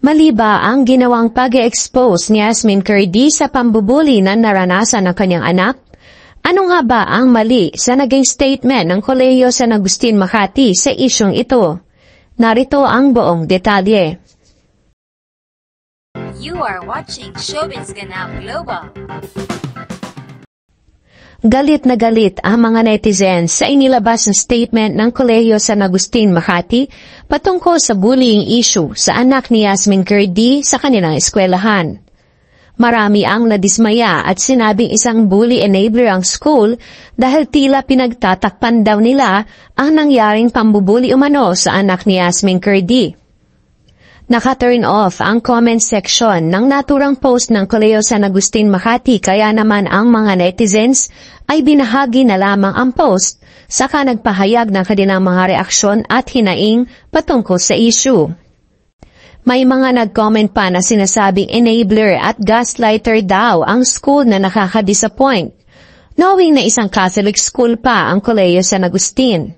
Mali ba ang ginawang pag-expose ni Yasmin Curdy sa pambubuli na naranasan ng kanyang anak? Ano nga ba ang mali sa naging statement ng Kolehiyo San Agustin Makati sa isyong ito? Narito ang buong detalye. You are watching Showbiz Ganap Global. Galit na galit ang mga netizens sa inilabas na statement ng Kolehiyo San Agustin Makati patungkol sa bullying issue sa anak ni Yasmin Curdy sa kanilang eskwelahan. Marami ang nadismaya at sinabing isang bully enabler ang school dahil tila pinagtatakpan daw nila ang nangyaring pambubuli umano sa anak ni Yasmin Curdy. Naka-turn off ang comment section ng naturang post ng Kolehiyo San Agustin Makati kaya naman ang mga netizens ay binahagi na lamang ang post saka nagpahayag ng kanilang mga reaksyon at hinaing patungkol sa issue. May mga nag-comment pa na sinasabing enabler at gaslighter daw ang school na nakaka-disappoint, knowing na isang Catholic school pa ang Kolehiyo San Agustin.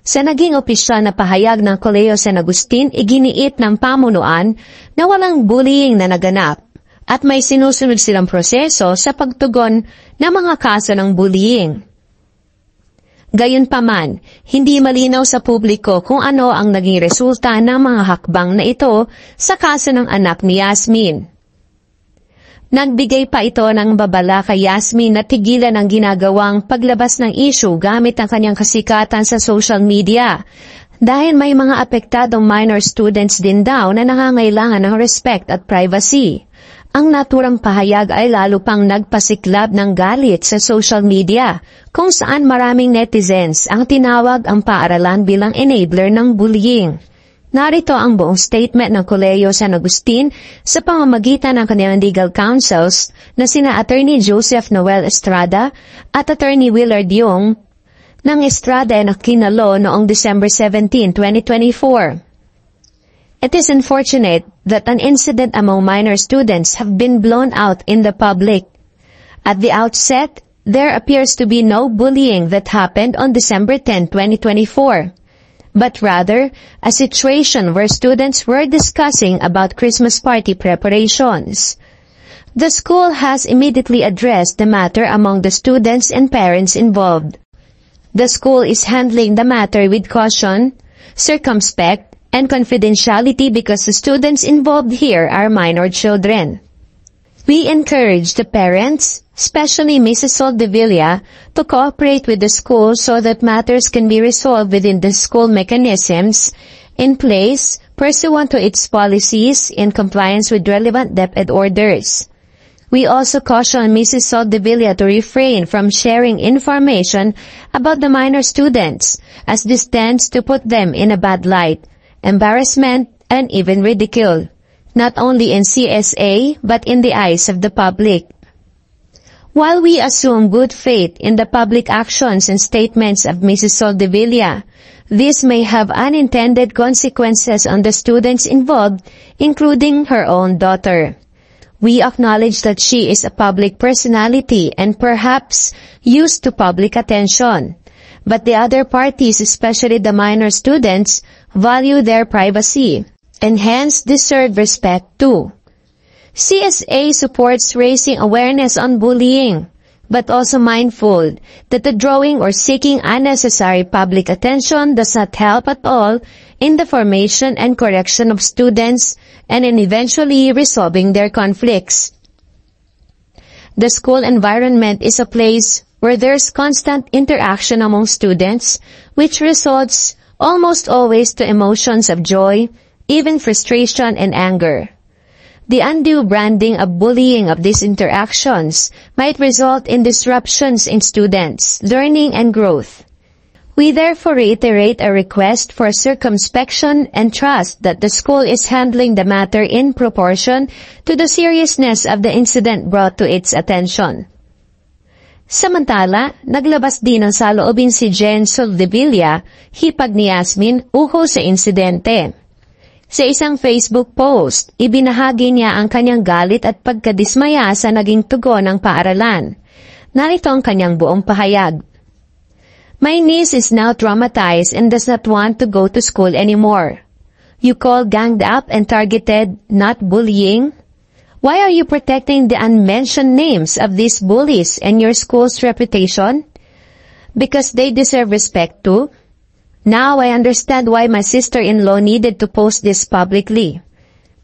Sa naging opisyal na pahayag ng Kolehiyo San Agustin, iginiit ng pamunuan na walang bullying na naganap at may sinusunod silang proseso sa pagtugon ng mga kaso ng bullying. Gayunpaman, hindi malinaw sa publiko kung ano ang naging resulta ng mga hakbang na ito sa kaso ng anak ni Yasmin. Nagbigay pa ito ng babala kay Yasmin na tigilan ang ginagawang paglabas ng issue gamit ang kanyang kasikatan sa social media dahil may mga apektadong minor students din daw na nangangailangan ng respect at privacy. Ang naturang pahayag ay lalo pang nagpasiklab ng galit sa social media kung saan maraming netizens ang tinawag ang paaralan bilang enabler ng bullying. Narito ang buong statement ng Kolehiyo San Agustin sa pamamagitan ng kanilang legal counsels na sina Attorney Joseph Noel Estrada at Attorney Willard Yung ng Estrada na kinalo noong December 17, 2024. It is unfortunate that an incident among minor students have been blown out in the public. At the outset, there appears to be no bullying that happened on December 10, 2024. But rather, a situation where students were discussing about Christmas party preparations. The school has immediately addressed the matter among the students and parents involved. The school is handling the matter with caution, circumspect, and confidentiality because the students involved here are minor children. We encourage the parents, especially Mrs. Soldevilla, to cooperate with the school so that matters can be resolved within the school mechanisms in place pursuant to its policies in compliance with relevant DepEd orders. We also caution Mrs. Soldevilla to refrain from sharing information about the minor students, as this tends to put them in a bad light, embarrassment, and even ridicule, not only in CSA but in the eyes of the public. While we assume good faith in the public actions and statements of Mrs. Soldevilla, this may have unintended consequences on the students involved, including her own daughter. We acknowledge that she is a public personality and perhaps used to public attention. But the other parties, especially the minor students, value their privacy and hence deserve respect too. CSA supports raising awareness on bullying, but also mindful that the drawing or seeking unnecessary public attention does not help at all in the formation and correction of students and in eventually resolving their conflicts. The school environment is a place where there's constant interaction among students, which results almost always to emotions of joy, even frustration and anger. The undue branding of bullying of these interactions might result in disruptions in students' learning and growth. We therefore reiterate a request for circumspection and trust that the school is handling the matter in proportion to the seriousness of the incident brought to its attention. Samantala, naglabas din ng saloobin si Jen Soldevilla, hipag ni Yasmin, ukol sa insidente. Sa isang Facebook post, ibinahagi niya ang kanyang galit at pagkadismaya sa naging tugon ng paaralan. Narito ang kanyang buong pahayag. My niece is now traumatized and does not want to go to school anymore. You call ganged up and targeted, not bullying? Why are you protecting the unmentioned names of these bullies and your school's reputation? Because they deserve respect too? Now I understand why my sister-in-law needed to post this publicly.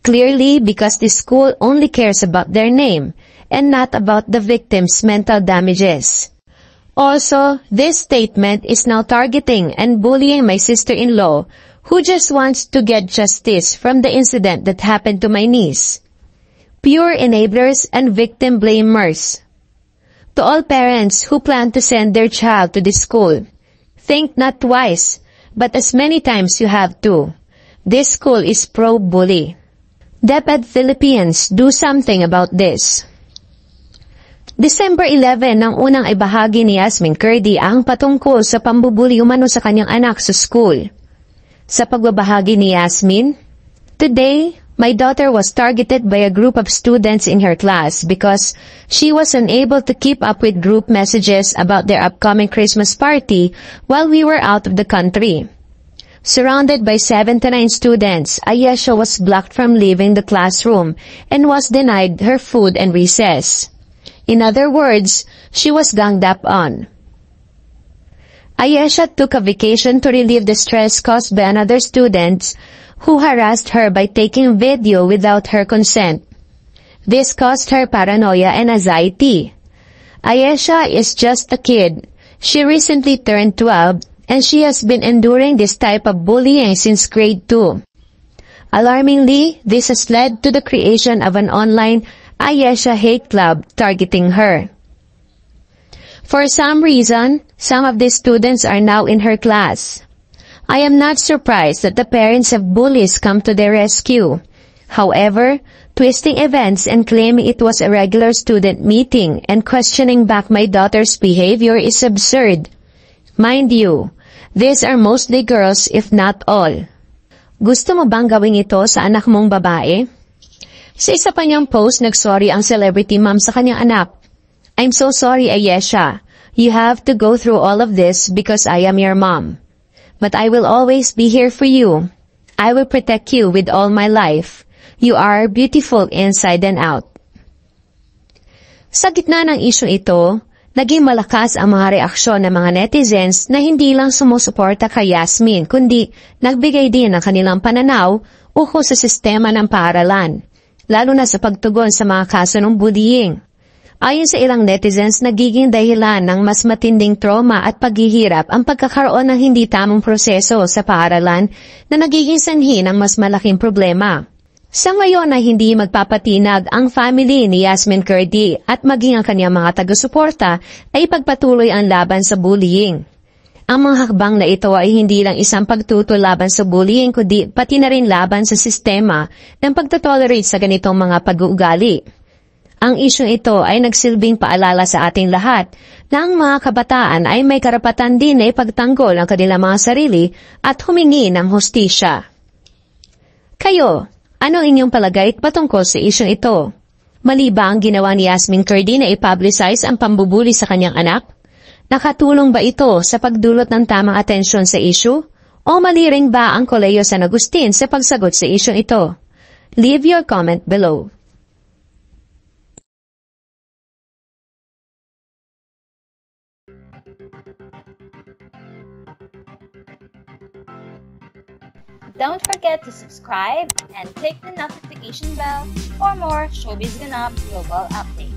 Clearly, because the school only cares about their name and not about the victim's mental damages. Also, this statement is now targeting and bullying my sister-in-law, who just wants to get justice from the incident that happened to my niece. Pure enablers and victim blamers. To all parents who plan to send their child to this school, think not twice, but as many times you have to. This school is pro-bully. DepEd Philippines, do something about this. December 11 nang unang ibahagi ni Yasmin Curdy ang patungkol sa pambubuli umano sa kanyang anak sa school. Sa pagbabahagi ni Yasmin, "Today, my daughter was targeted by a group of students in her class because she was unable to keep up with group messages about their upcoming Christmas party while we were out of the country. Surrounded by 79 students, Ayesha was blocked from leaving the classroom and was denied her food and recess. In other words, she was ganged up on. Ayesha took a vacation to relieve the stress caused by another student who harassed her by taking video without her consent. This caused her paranoia and anxiety. Ayesha is just a kid. She recently turned 12 and she has been enduring this type of bullying since grade 2. Alarmingly, this has led to the creation of an online Ayesha hate club targeting her. For some reason, some of these students are now in her class. I am not surprised that the parents of bullies come to their rescue. However, twisting events and claiming it was a regular student meeting and questioning back my daughter's behavior is absurd. Mind you, these are mostly girls if not all. Gusto mo bang gawin ito sa anak mong babae?" Sa isa pa niyang post, nagsorry ang celebrity mom sa kanyang anak. "I'm so sorry, Ayesha. You have to go through all of this because I am your mom. But I will always be here for you. I will protect you with all my life. You are beautiful inside and out." Sa gitna ng isyong ito, naging malakas ang mga reaksyon ng mga netizens na hindi lang sumusuporta kay Yasmin, kundi nagbigay din ng kanilang pananaw ukol sa sistema ng paaralan, lalo na sa pagtugon sa mga kaso ng bullying. Ayon sa ilang netizens, nagiging dahilan ng mas matinding trauma at paghihirap ang pagkakaroon ng hindi tamang proseso sa paaralan na nagiging sanhi ng mas malaking problema. Sa ngayon ay hindi magpapatinag ang family ni Yasmin Curdy at maging ang kanyang mga taga-suporta ay ipagpatuloy ang laban sa bullying. Ang mga hakbang na ito ay hindi lang isang pagtutol laban sa bullying kundi pati na rin laban sa sistema ng pagtotolerate sa ganitong mga pag-uugali. Ang isyong ito ay nagsilbing paalala sa ating lahat na ang mga kabataan ay may karapatan din na ipagtanggol ang kanilang mga sarili at humingi ng hustisya. Kayo, anong inyong palagay patungkol sa isyong ito? Mali ba ang ginawa ni Yasmin Curdy na i-publicize ang pambubuli sa kanyang anak? Nakatulong ba ito sa pagdulot ng tamang atensyon sa issue? O mali rin ba ang Kolehiyo San Agustin sa pagsagot sa isyong ito? Leave your comment below. Don't forget to subscribe and click the notification bell for more Showbiz Ganap Global updates.